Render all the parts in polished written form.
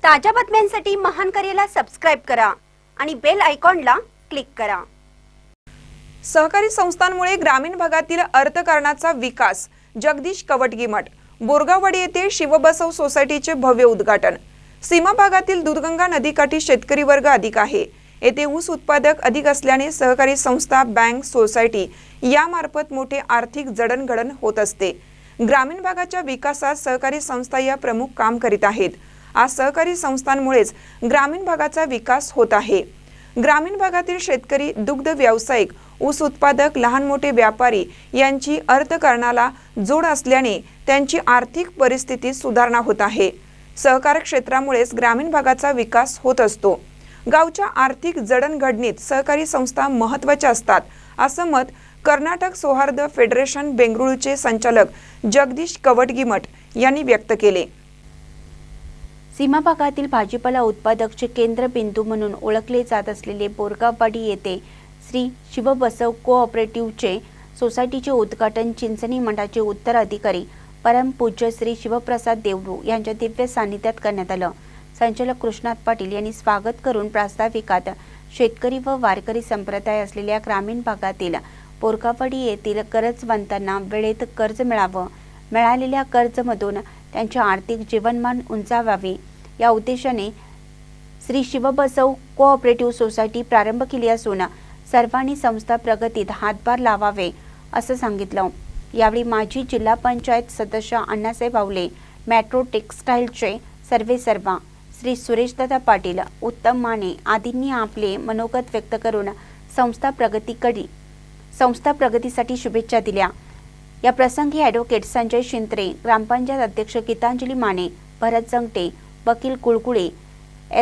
ताज्या बातम्यांसाठी महान करेला सबस्क्राइब करा आणि बेल आयकॉनला क्लिक करा। सहकारी संस्थांमुळे ग्रामीण भागातील अर्थकारणाचा विकास। जगदीश कवटगीमठ। बोरगाववाडी येथे शिवबसव सोसायटीचे भव्य उद्घाटन। सीमा भागातील दूधगंगा नदीकाठी शेतकरी वर्ग अधिक आहे। येथे ऊस उत्पादक अधिक असल्याने सहकारी संस्था, बँक, सोसायटी यामार्फत मोठे आर्थिक जडणघडण होत असते। ग्रामीण भागाच्या विकासात सहकारी संस्था या प्रमुख काम करीत आहेत। आज सहकारी संस्थांमुळेच ग्रामीण भागाचा विकास होत आहे। ग्रामीण भागातील शेतकरी, दुग्ध व्यावसायिक, ऊस उत्पादक, लहान मोठे व्यापारी यांची अर्थकारणाला जोड असल्याने त्यांची आर्थिक परिस्थिती सुधारणा होत आहे। सहकार क्षेत्रामुळेच ग्रामीण भागाचा विकास होत असतो। गावच्या आर्थिक जडणघडणीत सहकारी संस्था महत्त्वाच्या असतात, असं मत कर्नाटक सौहार्द फेडरेशन बेंगळुरूचे संचालक जगदीश कवटगीमठ यांनी व्यक्त केले। सीमा भागातील भाजीपाला उत्पादकचे केंद्रबिंदू म्हणून ओळखले जात असलेले बोरगाववाडी येथे श्री शिवबसव कोऑपरेटिव्हचे सोसायटीचे उद्घाटन चिंचणी मठाचे उत्तराधिकारी परमपूज्य श्री शिवप्रसाद देवरू यांच्या दिव्य सानिध्यात करण्यात आलं। संचालक कृष्णात पाटील यांनी स्वागत करून प्रास्ताविकात शेतकरी व वारकरी संप्रदाय असलेल्या ग्रामीण भागातील बोरगाववाडी येथील गरजवंतांना वेळेत कर्ज मिळावं, मिळालेल्या कर्जमधून त्यांचे आर्थिक जीवनमान उंचावावे या उद्देशाने श्री शिवबसव कोऑपरेटिव्ह सोसायटी प्रारंभ केली असून सर्वांनी संस्था प्रगतीत हातभार लावावे असं सांगितलं। यावेळी माजी जिल्हा पंचायत सदस्य अण्णासाहेब आवले, मेट्रो टेक्सटाईलचे सर्वेसर्वा श्री सुरेशदादा पाटील, उत्तम माने आदींनी आपले मनोगत व्यक्त करून संस्था प्रगतीसाठी शुभेच्छा दिल्या। या प्रसंगी ॲडव्होकेट संजय शिंत्रे, ग्रामपंचायत अध्यक्ष गीतांजली माने, भरत जंगटे, वकील कुळकुळे,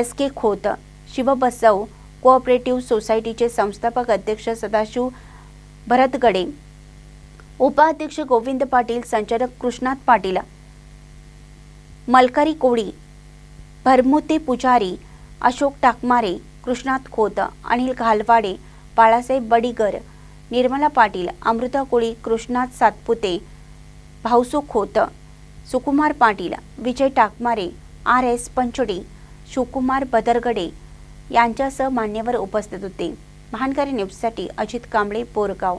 SK खोत, शिवबसव कोऑपरेटिव्ह सोसायटीचे संस्थापक अध्यक्ष सदाशिव भरतगडे, उपाध्यक्ष गोविंद पाटील, संचालक कृष्णात पाटील, मलकारी कोळी, भरमुते पुजारी, अशोक टाकमारे, कृष्णात खोत, अनिल घालवाडे, बाळासाहेब बडीगर, निर्मला पाटील, अमृता कोळी, कृष्णात सातपुते, भाऊसू खोत, सुकुमार पाटील, विजय टाकमारे, RS पंचोडी, शिवकुमार बदरगडे यांच्यासह मान्यवर उपस्थित होते। महानकरी न्यूजसाठी अजित कांबळे, बोरगाव।